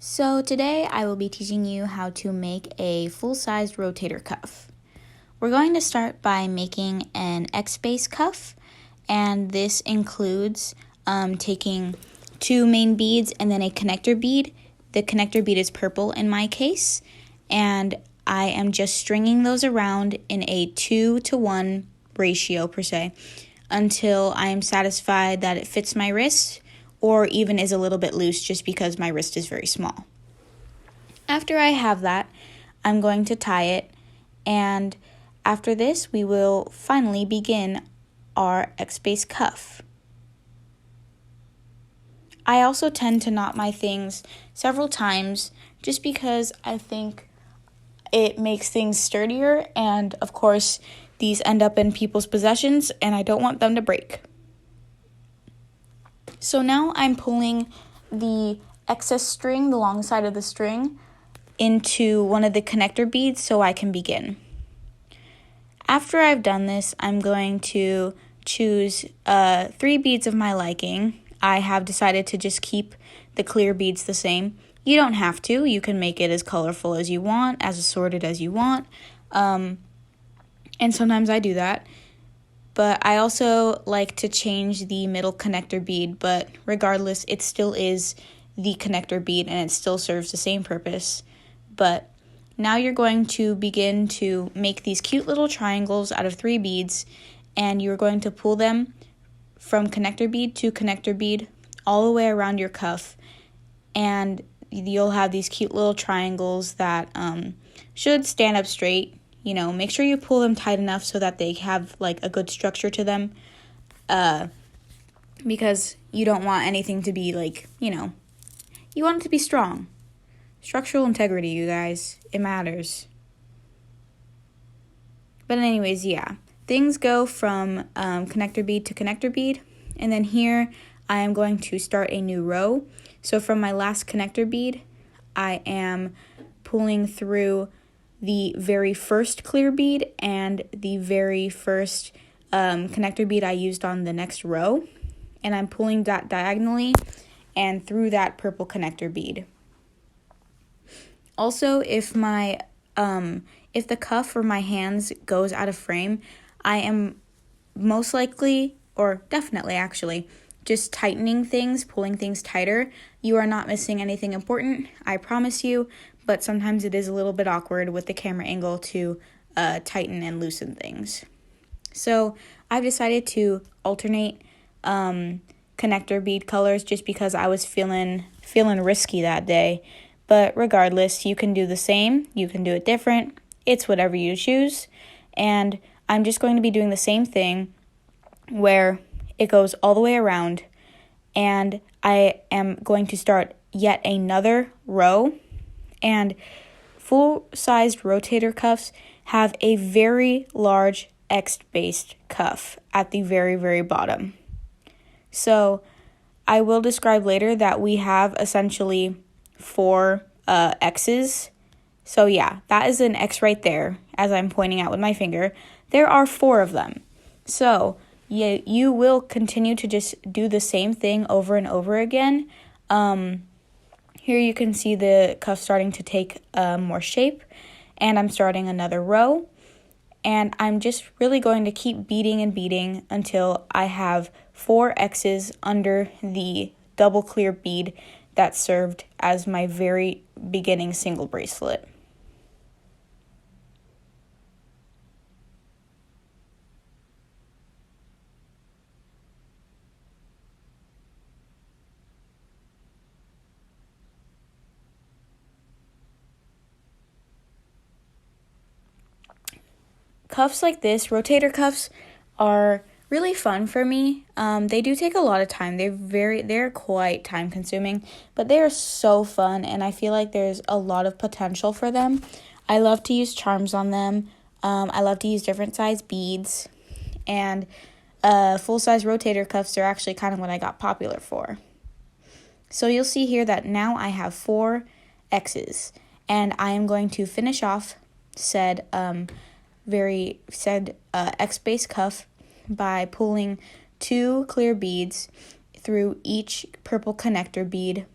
So today I will be teaching you how to make a full-sized rotator cuff. We're going to start by making an X-base cuff, and this includes taking two main beads and then a connector bead. The connector bead is purple in my case, and I am just stringing those around in a 2-to-1 ratio per se until I am satisfied that it fits my wrist or even is a little bit loose just because my wrist is very small. After I have that, I'm going to tie it, and after this, we will finally begin our X-base cuff. I also tend to knot my things several times just because I think it makes things sturdier, and of course, these end up in people's possessions, and I don't want them to break. So now I'm pulling the excess string, the long side of the string, into one of the connector beads so I can begin. After I've done this, I'm going to choose 3 beads of my liking. I have decided to just keep the clear beads the same. You don't have to. You can make it as colorful as you want, as assorted as you want. And sometimes I do that. But I also like to change the middle connector bead, but regardless, it still is the connector bead and it still serves the same purpose. But now you're going to begin to make these cute little triangles out of 3 beads, and you're going to pull them from connector bead to connector bead all the way around your cuff, and you'll have these cute little triangles that should stand up straight. You know, make sure you pull them tight enough so that they have like a good structure to them, because you don't want anything to be like, you want it to be strong. Structural integrity, you guys, it matters. But anyways, yeah, things go from connector bead to connector bead, and then here I am going to start a new row. So from my last connector bead, I am pulling through the very first clear bead and the very first connector bead I used on the next row, and I'm pulling that diagonally and through that purple connector bead. Also, if the cuff or my hands goes out of frame, I am most likely, or definitely actually, just tightening things, pulling things tighter. You are not missing anything important, I promise you, but sometimes it is a little bit awkward with the camera angle to tighten and loosen things. So I've decided to alternate connector bead colors just because I was feeling risky that day. But regardless, you can do the same, you can do it different, it's whatever you choose. And I'm just going to be doing the same thing where it goes all the way around, and I am going to start yet another row. And full-sized rotator cuffs have a very large X-based cuff at the very, very bottom. So I will describe later that we have essentially 4 X's. So yeah, that is an X right there, as I'm pointing out with my finger. There are 4 of them. So you will continue to just do the same thing over and over again. Here you can see the cuff starting to take more shape, and I'm starting another row, and I'm just really going to keep beading and beading until I have 4 X's under the double clear bead that served as my very beginning single bracelet. Cuffs like this, rotator cuffs, are really fun for me. They do take a lot of time. They're quite time consuming, but they are so fun, and I feel like there's a lot of potential for them. I love to use charms on them. I love to use different size beads, and full-size rotator cuffs are actually kind of what I got popular for. So you'll see here that now I have 4 X's, and I am going to finish off said X-base cuff by pulling 2 clear beads through each purple connector bead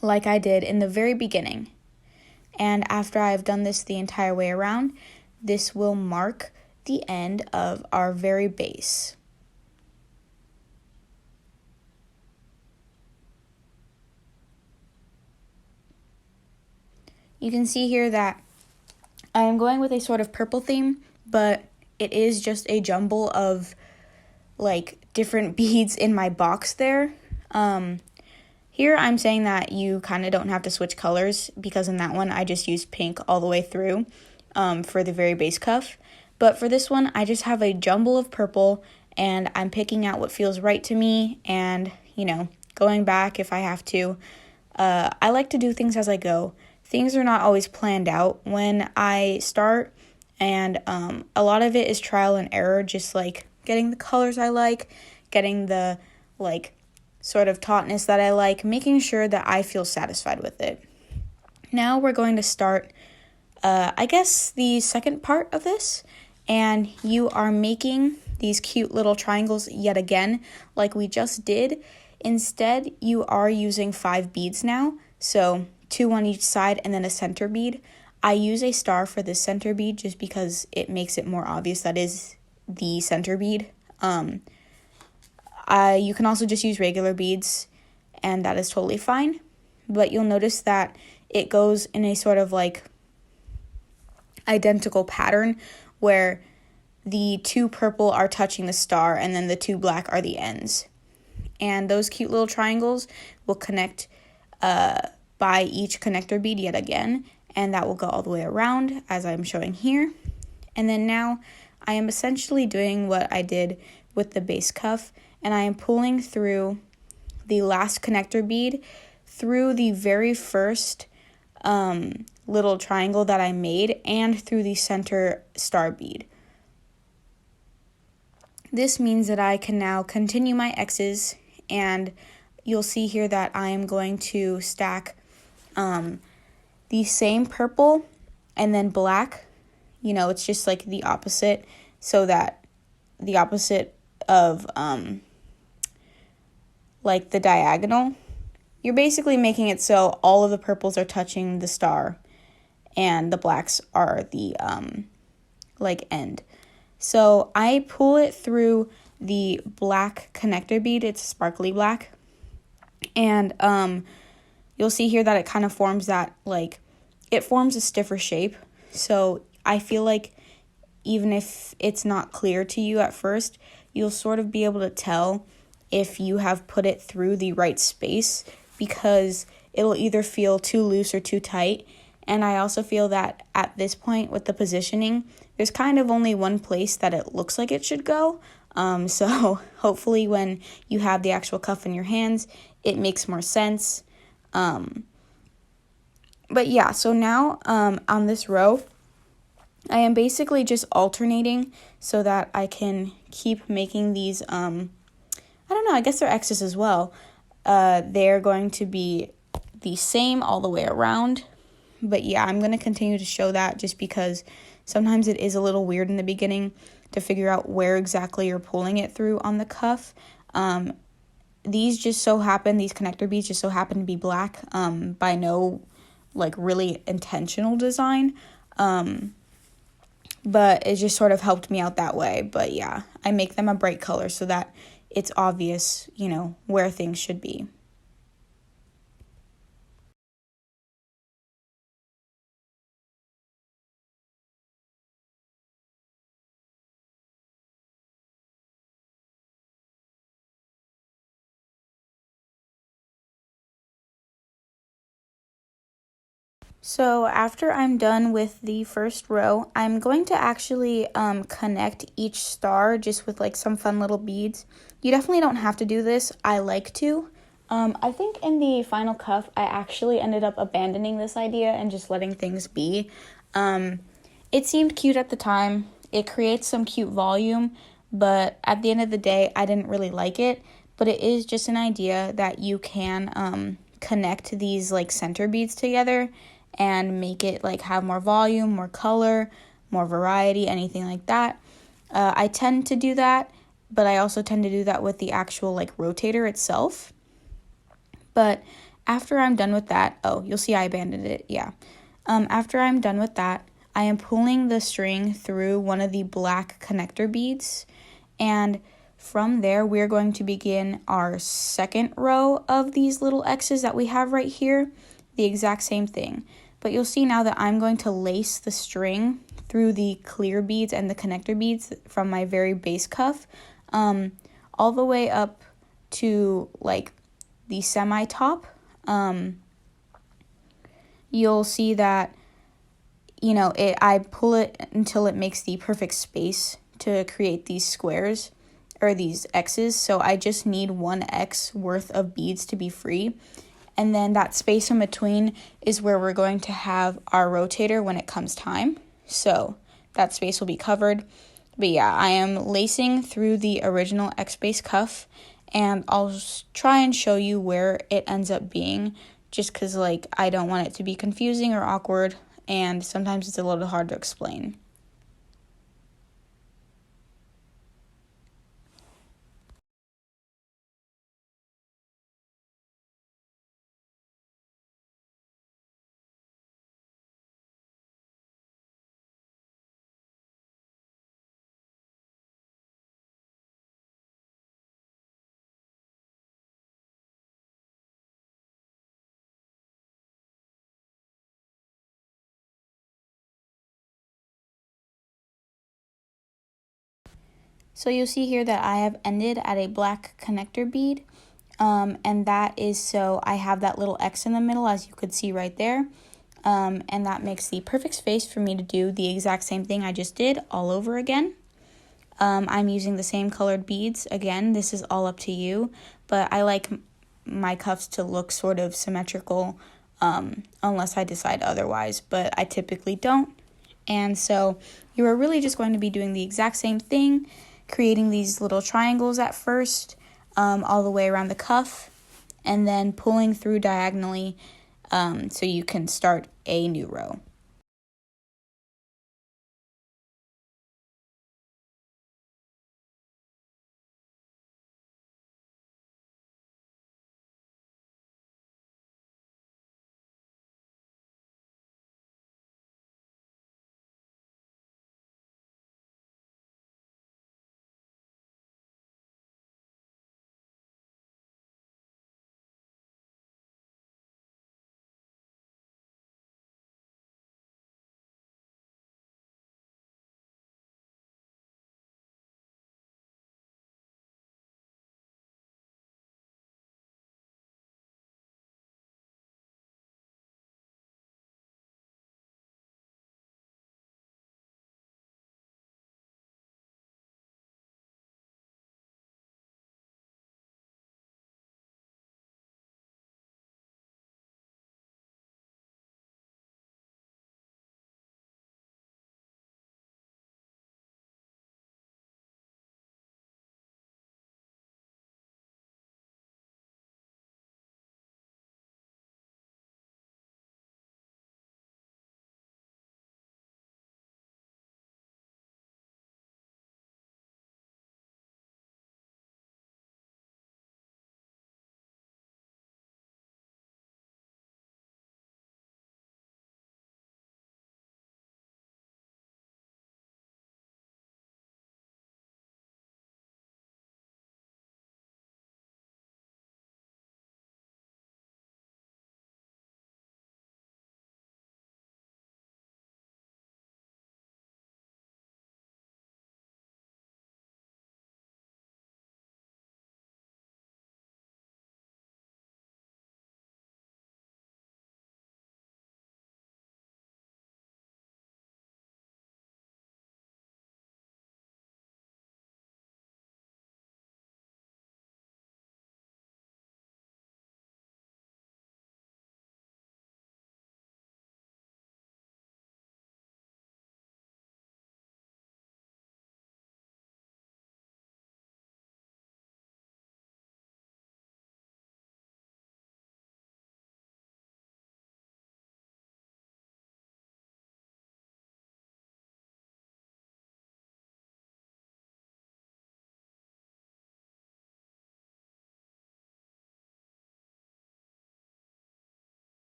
like I did in the very beginning. And after I've done this the entire way around, this will mark the end of our very base. You can see here that I am going with a sort of purple theme, but it is just a jumble of like different beads in my box there. Here I'm saying that you kind of don't have to switch colors, because in that one I just used pink all the way through for the very base cuff. But for this one, I just have a jumble of purple, and I'm picking out what feels right to me and, going back if I have to. I like to do things as I go. Things are not always planned out when I start, and a lot of it is trial and error, just like getting the colors I like, getting the sort of tautness that I like, making sure that I feel satisfied with it. Now we're going to start, I guess, the second part of this, and you are making these cute little triangles yet again, like we just did. Instead, you are using 5 beads now, so 2 on each side and then a center bead. I use a star for this center bead just because it makes it more obvious that is the center bead. You can also just use regular beads, and that is totally fine. But you'll notice that it goes in a sort of identical pattern where the 2 purple are touching the star and then the 2 black are the ends. And those cute little triangles will connect by each connector bead yet again, and that will go all the way around as I'm showing here. And then now I am essentially doing what I did with the base cuff, and I am pulling through the last connector bead through the very first little triangle that I made and through the center star bead. This means that I can now continue my X's, and you'll see here that I am going to stack the same purple and then black. It's just like the opposite, so that the opposite of the diagonal. You're basically making it so all of the purples are touching the star and the blacks are the end. So I pull it through the black connector bead. It's sparkly black, and you'll see here that it kind of forms that it forms a stiffer shape. So I feel like even if it's not clear to you at first, you'll sort of be able to tell if you have put it through the right space, because it'll either feel too loose or too tight. And I also feel that at this point with the positioning, there's kind of only one place that it looks like it should go. So hopefully when you have the actual cuff in your hands, it makes more sense. But yeah, so now on this row, I am basically just alternating so that I can keep making these, I guess they're X's as well. They're going to be the same all the way around. But yeah, I'm going to continue to show that just because sometimes it is a little weird in the beginning to figure out where exactly you're pulling it through on the cuff. These connector beads just so happen to be black, by no really intentional design. But it just sort of helped me out that way. But yeah, I make them a bright color so that it's obvious, where things should be. So after I'm done with the first row, I'm going to actually connect each star just with some fun little beads. You definitely don't have to do this. I like to. I think in the final cuff, I actually ended up abandoning this idea and just letting things be. It seemed cute at the time. It creates some cute volume, but at the end of the day, I didn't really like it. But it is just an idea that you can connect these center beads together and make it have more volume, more color, more variety, anything like that. I tend to do that, but I also tend to do that with the actual rotator itself. But after I'm done with that, oh, you'll see I abandoned it, yeah. After I'm done with that, I am pulling the string through one of the black connector beads, and from there, we're going to begin our second row of these little X's that we have right here, the exact same thing. But you'll see now that I'm going to lace the string through the clear beads and the connector beads from my very base cuff, all the way up to like the semi-top. You'll see that, I pull it until it makes the perfect space to create these squares or these X's. So I just need one X worth of beads to be free. And then that space in between is where we're going to have our rotator when it comes time. So that space will be covered. But yeah, I am lacing through the original X-base cuff, and I'll try and show you where it ends up being, just because I don't want it to be confusing or awkward, and sometimes it's a little hard to explain. So you'll see here that I have ended at a black connector bead, and that is so I have that little X in the middle, as you could see right there, and that makes the perfect space for me to do the exact same thing I just did all over again. I'm using the same colored beads. Again, this is all up to you, but I like my cuffs to look sort of symmetrical, unless I decide otherwise, but I typically don't. And so you are really just going to be doing the exact same thing, creating these little triangles at first, all the way around the cuff, and then pulling through diagonally so you can start a new row.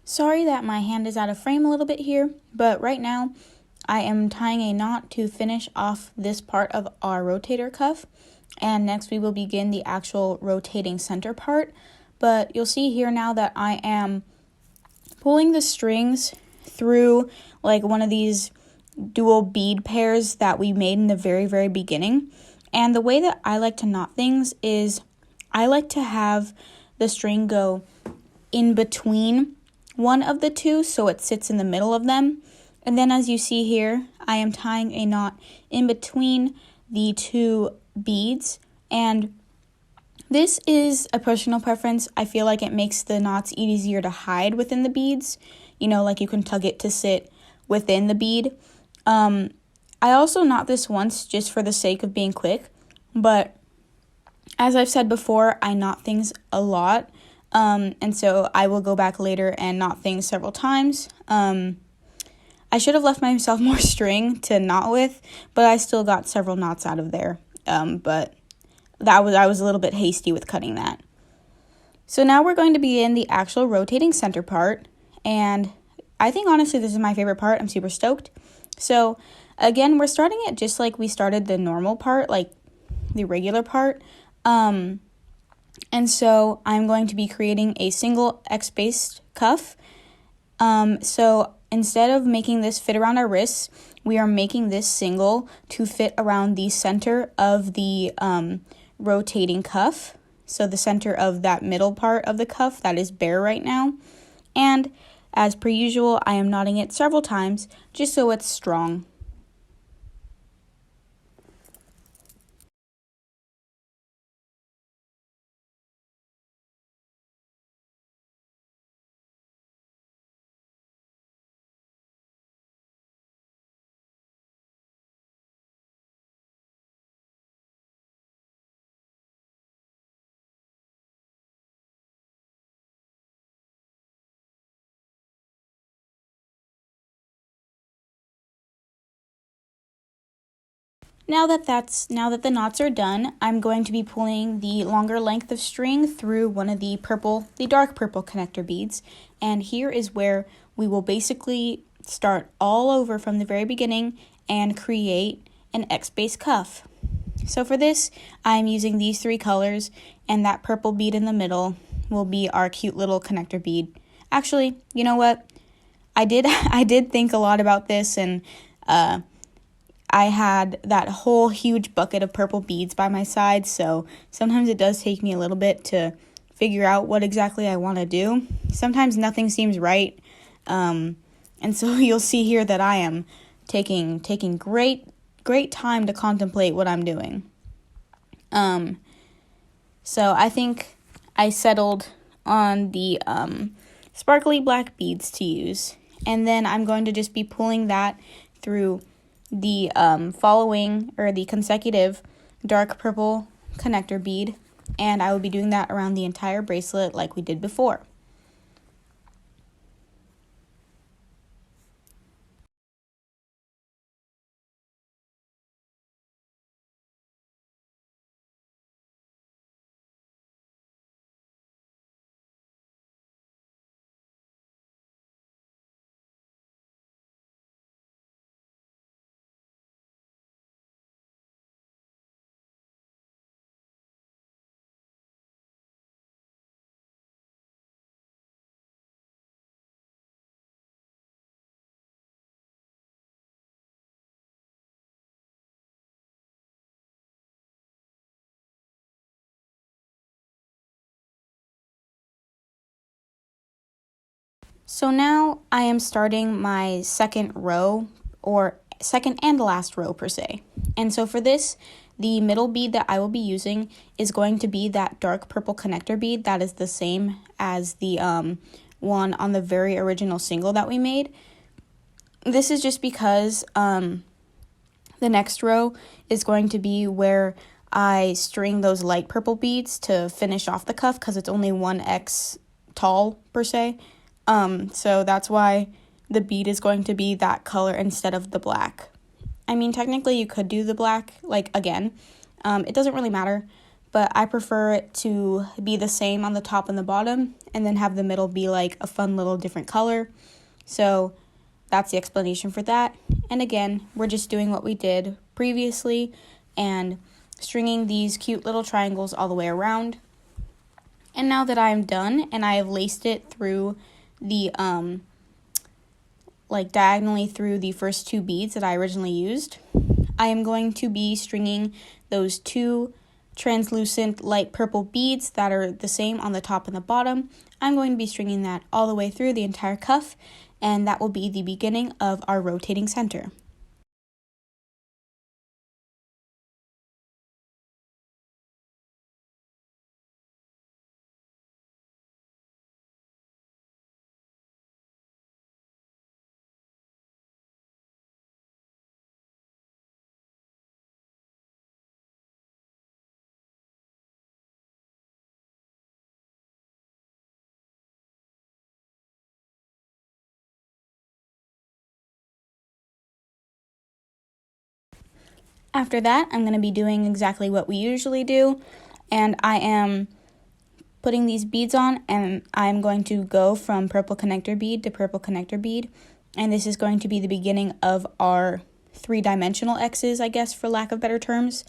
Sorry that my hand is out of frame a little bit here, but right now I am tying a knot to finish off this part of our rotator cuff, and next we will begin the actual rotating center part. But you'll see here now that I am pulling the strings through like one of these dual bead pairs that we made in the very beginning. And the way that I like to knot things is I like to have the string go in between one of the two so it sits in the middle of them. And then as you see here, I am tying a knot in between the two beads, and this is a personal preference. I feel like it makes the knots easier to hide within the beads. You know, like you can tug it to sit within the bead. I also knot this once just for the sake of being quick, but as I've said before, I knot things a lot, and so I will go back later and knot things several times. I should have left myself more string to knot with, but I still got several knots out of there, but I was a little bit hasty with cutting that. So now we're going to begin the actual rotating center part, and I think honestly this is my favorite part. I'm super stoked. So again, we're starting it just like we started the normal part, like the regular part. And so I'm going to be creating a single X-based cuff. So instead of making this fit around our wrists, we are making this single to fit around the center of the rotating cuff. So the center of that middle part of the cuff that is bare right now. And as per usual, I am knotting it several times just so it's strong. Now that the knots are done, I'm going to be pulling the longer length of string through one of the dark purple connector beads. And here is where we will basically start all over from the very beginning and create an X-based cuff. So for this, I'm using these three colors, and that purple bead in the middle will be our cute little connector bead. Actually, you know what? I did think a lot about this, and I had that whole huge bucket of purple beads by my side, so sometimes it does take me a little bit to figure out what exactly I want to do. Sometimes nothing seems right, and so you'll see here that I am taking great time to contemplate what I'm doing. So I think I settled on the sparkly black beads to use, and then I'm going to just be pulling that through the the consecutive dark purple connector bead, and I will be doing that around the entire bracelet like we did before. So now I am starting my second row, or second and last row per se. And so for this, the middle bead that I will be using is going to be that dark purple connector bead that is the same as the one on the very original single that we made. This is just because the next row is going to be where I string those light purple beads to finish off the cuff, because it's only 1x tall per se. So that's why the bead is going to be that color instead of the black. I mean, technically you could do the black, like, again. It doesn't really matter, but I prefer it to be the same on the top and the bottom, and then have the middle be like a fun little different color. So that's the explanation for that. And again, we're just doing what we did previously and stringing these cute little triangles all the way around. And now that I'm done and I have laced it through the like diagonally through the first two beads that I originally used, I am going to be stringing those two translucent light purple beads that are the same on the top and the bottom. I'm going to be stringing that all the way through the entire cuff, and that will be the beginning of our rotating center. After that, I'm going to be doing exactly what we usually do, and I am putting these beads on, and I'm going to go from purple connector bead to purple connector bead, and this is going to be the beginning of our three-dimensional X's, I guess, for lack of better terms.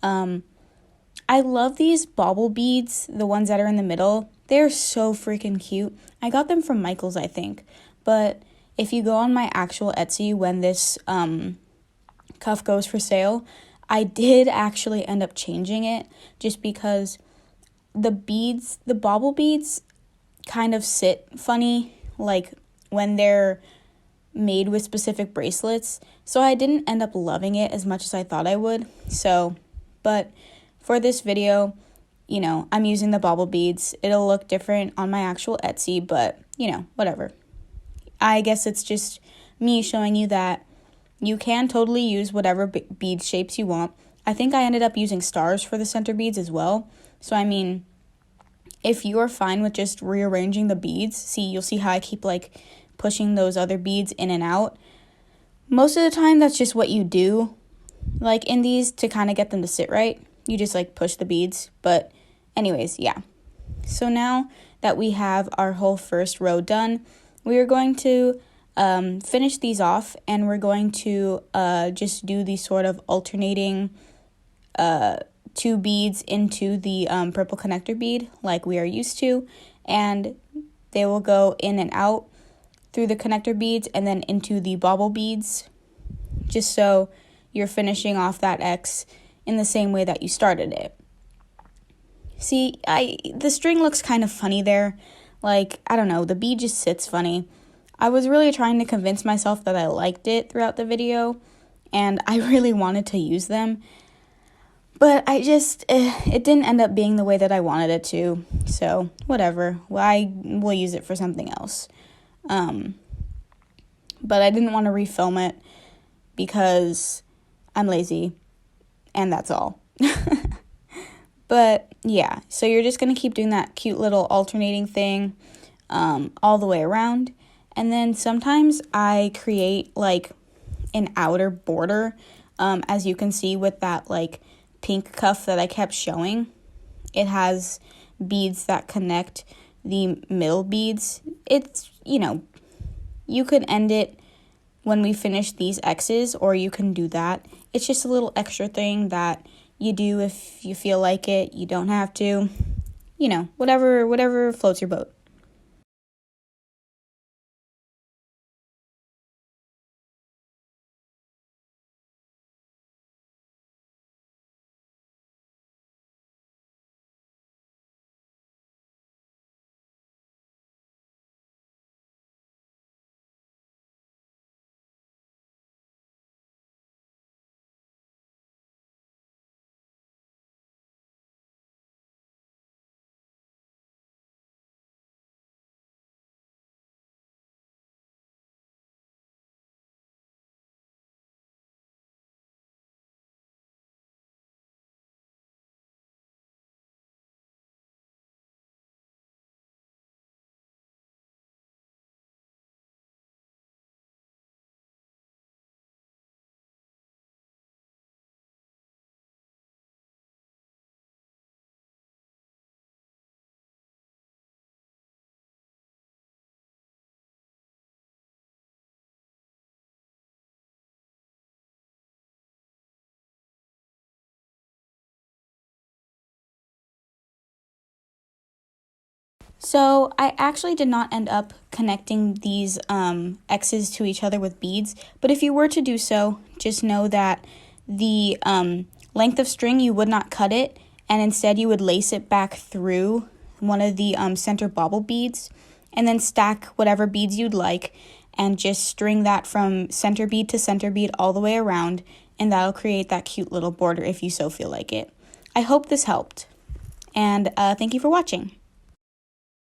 I love these bauble beads, the ones that are in the middle. They're so freaking cute. I got them from Michael's, I think, but if you go on my actual Etsy when this cuff goes for sale, I did actually end up changing it just because the beads, the bauble beads, kind of sit funny, like when they're made with specific bracelets. So I didn't end up loving it as much as I thought I would. So, but for this video, you know, I'm using the bauble beads. It'll look different on my actual Etsy, but, you know, whatever. I guess it's just me showing you that you can totally use whatever bead shapes you want. I think I ended up using stars for the center beads as well. So, I mean, if you're fine with just rearranging the beads, you'll see how I keep like pushing those other beads in and out. Most of the time, that's just what you do, like in these, to kind of get them to sit right. You just like push the beads. But anyways, yeah. So now that we have our whole first row done, we are going to finish these off, and we're going to just do these sort of alternating two beads into the purple connector bead like we are used to, and they will go in and out through the connector beads and then into the bauble beads, just so you're finishing off that X in the same way that you started it. See, the string looks kind of funny there. Like, I don't know, the bead just sits funny. I was really trying to convince myself that I liked it throughout the video, and I really wanted to use them. But it didn't end up being the way that I wanted it to. So, whatever. I will use it for something else. But I didn't want to refilm it because I'm lazy, and that's all. But yeah, so you're just going to keep doing that cute little alternating thing all the way around. And then sometimes I create like an outer border, as you can see with that like pink cuff that I kept showing. It has beads that connect the middle beads. It's, you know, you could end it when we finish these X's, or you can do that. It's just a little extra thing that you do if you feel like it. You don't have to. You know, whatever floats your boat. So I actually did not end up connecting these X's to each other with beads, but if you were to do so, just know that the length of string, you would not cut it, and instead you would lace it back through one of the center bobble beads, and then stack whatever beads you'd like, and just string that from center bead to center bead all the way around, and that'll create that cute little border if you so feel like it. I hope this helped, and thank you for watching.